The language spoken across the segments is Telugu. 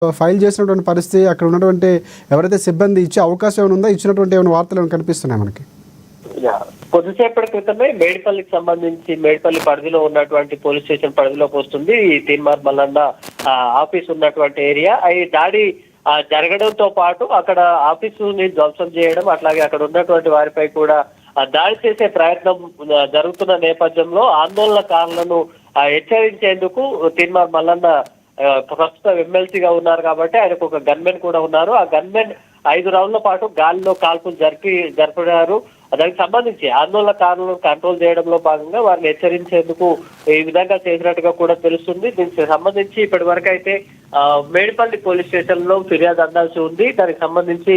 ఫైల్ చేసినటువంటి పరిస్థితి, అక్కడ ఉన్నటువంటి ఎవరైతే సిబ్బంది ఇచ్చే అవకాశం ఏమైనా ఉందా? ఇచ్చినటువంటి ఏమైనా వార్తలు ఏమైనా కనిపిస్తున్నాయి మనకి? కొద్దిసేపటి క్రితమే మేడిపల్లికి సంబంధించి మేడిపల్లి పరిధిలో ఉన్నటువంటి పోలీస్ స్టేషన్ పరిధిలోకి వస్తుంది ఈ తీన్మార్ మల్లన్న ఆఫీస్ ఉన్నటువంటి ఏరియా. ఈ దాడి జరగడంతో పాటు అక్కడ ఆఫీసుని ధ్వంసం చేయడం, అట్లాగే అక్కడ ఉన్నటువంటి వారిపై కూడా దాడి చేసే ప్రయత్నం జరుగుతున్న నేపథ్యంలో ఆందోళనకారులను హెచ్చరించేందుకు తీన్మార్ మల్లన్న ప్రస్తుతం ఎమ్మెల్సీగా ఉన్నారు కాబట్టి ఆయనకు ఒక గన్మెన్ కూడా ఉన్నారు. ఆ గన్మెన్ 5 రౌండ్ల పాటు గాలిలో కాల్పులు జరిపినారు. దానికి సంబంధించి ఆందోళనకారులను కంట్రోల్ చేయడంలో భాగంగా వారిని హెచ్చరించేందుకు ఈ విధంగా చేసినట్టుగా కూడా తెలుస్తుంది. దీనికి సంబంధించి ఇప్పటి వరకు అయితే మేడిపల్లి పోలీస్ స్టేషన్ లో ఫిర్యాదు అందాల్సి ఉంది. దానికి సంబంధించి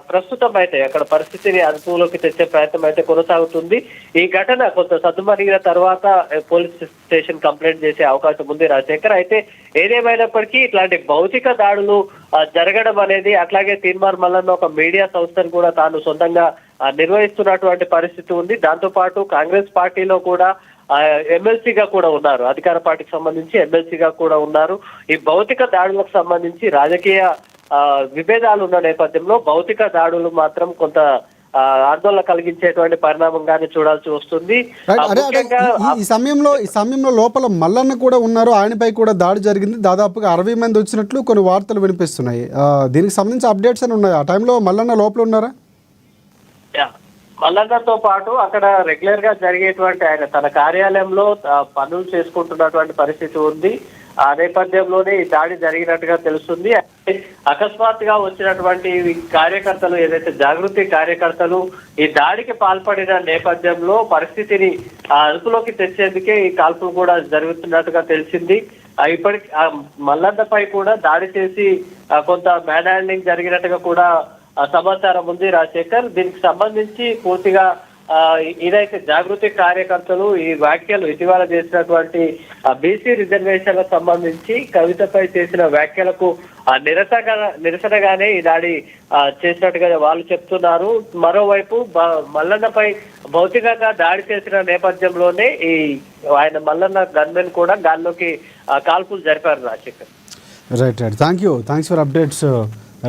ప్రస్తుతం అయితే అక్కడ పరిస్థితిని అదుపులోకి తెచ్చే ప్రయత్నం అయితే కొనసాగుతుంది. ఈ ఘటన కొంత సద్దుమణిగిన తర్వాత పోలీస్ స్టేషన్ కంప్లైంట్ చేసే అవకాశం ఉంది రాజశేఖర్. అయితే ఏదేమైనప్పటికీ ఇట్లాంటి భౌతిక దాడులు జరగడం అనేది, అట్లాగే తీన్మార్ మల్లన్న ఒక మీడియా సంస్థను కూడా తాను సొంతంగా నిర్వహిస్తున్నటువంటి పరిస్థితి ఉంది. దాంతో పాటు కాంగ్రెస్ పార్టీలో కూడా ఎమ్మెల్సీగా కూడా ఉన్నారు, అధికార పార్టీకి సంబంధించి ఎమ్మెల్సీగా కూడా ఉన్నారు. ఈ భౌతిక దాడులకు సంబంధించి రాజకీయ విభేదాలు ఉన్న నేపథ్యంలో భౌతిక దాడులు మాత్రం కొంత ఆందోళన కలిగించేటువంటి పరిణామంగానే చూడాల్సి వస్తుంది. ఈ సమయంలో లోపల మల్లన్న కూడా ఉన్నారు, ఆయనపై కూడా దాడి జరిగింది. దాదాపుగా 60 మంది వచ్చినట్లు కొన్ని వార్తలు వినిపిస్తున్నాయి. దీనికి సంబంధించి అప్డేట్స్ అని ఉన్నాయి. ఆ టైంలో మల్లన్న లోపల ఉన్నారా? మల్లన్నతో పాటు అక్కడ రెగ్యులర్ గా జరిగేటువంటి ఆయన తన కార్యాలయంలో పనులు చేసుకుంటున్నటువంటి పరిస్థితి ఉంది. ఆ నేపథ్యంలోనే ఈ దాడి జరిగినట్టుగా తెలుస్తుంది. అకస్మాత్తుగా వచ్చినటువంటి కార్యకర్తలు, ఏదైతే జాగృతి కార్యకర్తలు ఈ దాడికి పాల్పడిన నేపథ్యంలో పరిస్థితిని అదుపులోకి తెచ్చేందుకే ఈ కాల్పులు కూడా జరుగుతున్నట్టుగా తెలిసింది. ఇప్పటికి మల్లన్నపై కూడా దాడి చేసి కొంత మ్యాన్ హ్యాండ్లింగ్ జరిగినట్టుగా కూడా సమాచారం ఉంది రాజశేఖర్. దీనికి సంబంధించి పూర్తిగా ఇదైతే జాగృతి కార్యకర్తలు ఈ వ్యాఖ్యలు ఇటీవల చేసినటువంటి బీసీ రిజర్వేషన్లకు సంబంధించి కవితపై చేసిన వ్యాఖ్యలకు నిరసనగానే ఈ దాడి చేసినట్టుగా వాళ్ళు చెప్తున్నారు. మరోవైపు మల్లన్నపై భౌతికంగా దాడి చేసిన నేపథ్యంలోనే ఈ ఆయన మల్లన్న గన్మెన్ కూడా గాల్లోకి కాల్పులు జరిపారు Rajasekhar. Right. Thanks for updates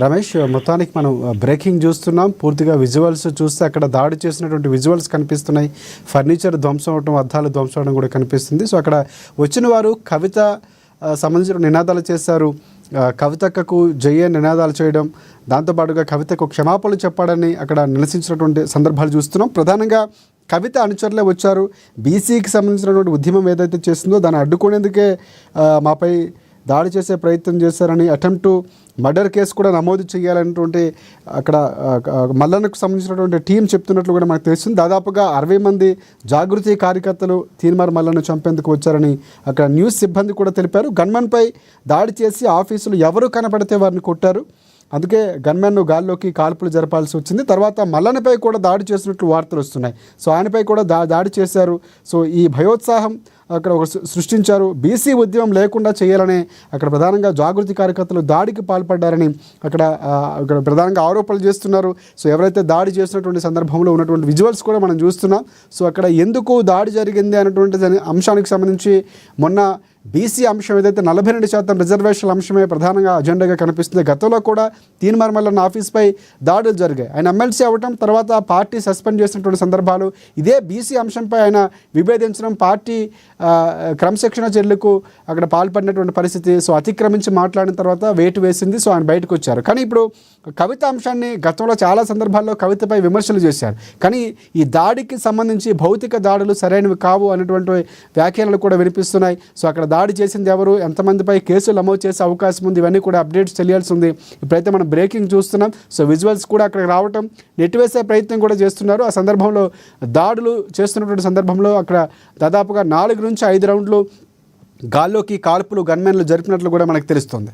Ramesh. మొత్తానికి మనం బ్రేకింగ్ చూస్తున్నాం. పూర్తిగా విజువల్స్ చూస్తే అక్కడ దాడి చేసినటువంటి విజువల్స్ కనిపిస్తున్నాయి. ఫర్నిచర్ ధ్వంసం అవడం, అద్దాలు ధ్వంసం అవడం కూడా కనిపిస్తుంది. సో అక్కడ వచ్చిన వారు కవిత సంబంధించిన నినాదాలు చేశారు. కవితకు జయ నినాదాలు చేయడం, దాంతోపాటుగా కవితకు క్షమాపణలు చెప్పాడని అక్కడ నిరసించినటువంటి సందర్భాలు చూస్తున్నాం. ప్రధానంగా కవిత అనుచరులే వచ్చారు. బీసీకి సంబంధించినటువంటి ఉద్యమం ఏదైతే చేస్తుందో దాన్ని అడ్డుకునేందుకే మాపై దాడి చేసే ప్రయత్నం చేశారని, అటెంప్ట్ టు మర్డర్ కేసు కూడా నమోదు చేయాలనేటువంటి అక్కడ మల్లన్నకు సంబంధించినటువంటి టీం చెప్తున్నట్లు కూడా మనకు తెలుస్తుంది. దాదాపుగా 60 మంది జాగృతి కార్యకర్తలు తీన్మార్ మల్లన్న చంపేందుకు వచ్చారని అక్కడ న్యూస్ సిబ్బంది కూడా తెలిపారు. గన్మెన్పై దాడి చేసి ఆఫీసులు ఎవరు కనపడితే వారిని కొట్టారు. అందుకే గన్మెన్ను గాల్లోకి కాల్పులు జరపాల్సి వచ్చింది. తర్వాత మల్లన్నపై కూడా దాడి చేసినట్లు వార్తలు వస్తున్నాయి. సో ఆయనపై కూడా దాడి చేశారు. సో ఈ భయోత్సాహం అక్కడ ఒక సృష్టించారు. బీసీ ఉద్యమం లేకుండా చేయాలని అక్కడ ప్రధానంగా జాగృతి కార్యకర్తలు దాడికి పాల్పడ్డారని అక్కడ ప్రధానంగా ఆరోపణలు చేస్తున్నారు. సో ఎవరైతే దాడి చేసినటువంటి సందర్భంలో ఉన్నటువంటి విజువల్స్ కూడా మనం చూస్తున్నాం. సో అక్కడ ఎందుకు దాడి జరిగింది అనేటువంటి అంశానికి సంబంధించి మొన్న బీసీ అంశం ఏదైతే 42% రిజర్వేషన్ల అంశమే ప్రధానంగా అజెండాగా కనిపిస్తుంది. గతంలో కూడా తీన్మార్ మల్లన్న ఆఫీస్పై దాడులు జరిగాయి. ఆయన ఎమ్మెల్సీ అవ్వటం, తర్వాత పార్టీ సస్పెండ్ చేసినటువంటి సందర్భాలు, ఇదే బీసీ అంశంపై ఆయన విభేదించడం, పార్టీ క్రమశిక్షణ చర్యలకు అక్కడ పాల్పడినటువంటి పరిస్థితి. సో అతిక్రమించి మాట్లాడిన తర్వాత వేటు వేసింది. సో ఆయన బయటకు వచ్చారు. కానీ ఇప్పుడు కవిత అంశాన్ని గతంలో చాలా సందర్భాల్లో కవితపై విమర్శలు చేశారు. కానీ ఈ దాడికి సంబంధించి భౌతిక దాడులు సరైనవి కావు అనేటువంటి వ్యాఖ్యలు కూడా వినిపిస్తున్నాయి. సో అక్కడ దాడి చేసింది ఎవరు, ఎంతమందిపై కేసులు నమోదు చేసే అవకాశం ఉంది, ఇవన్నీ కూడా అప్డేట్స్ తెలియాల్సి ఉంది. ఇప్పుడైతే మనం బ్రేకింగ్ చూస్తున్నాం. సో విజువల్స్ కూడా అక్కడికి రావటం, నెట్టివేసే ప్రయత్నం కూడా చేస్తున్నారు. ఆ సందర్భంలో దాడులు చేస్తున్నటువంటి సందర్భంలో అక్కడ దాదాపుగా 4 నుంచి 5 రౌండ్లు గాల్లోకి కాల్పులు గన్మెన్లు జరిపినట్లు కూడా మనకు తెలుస్తుంది.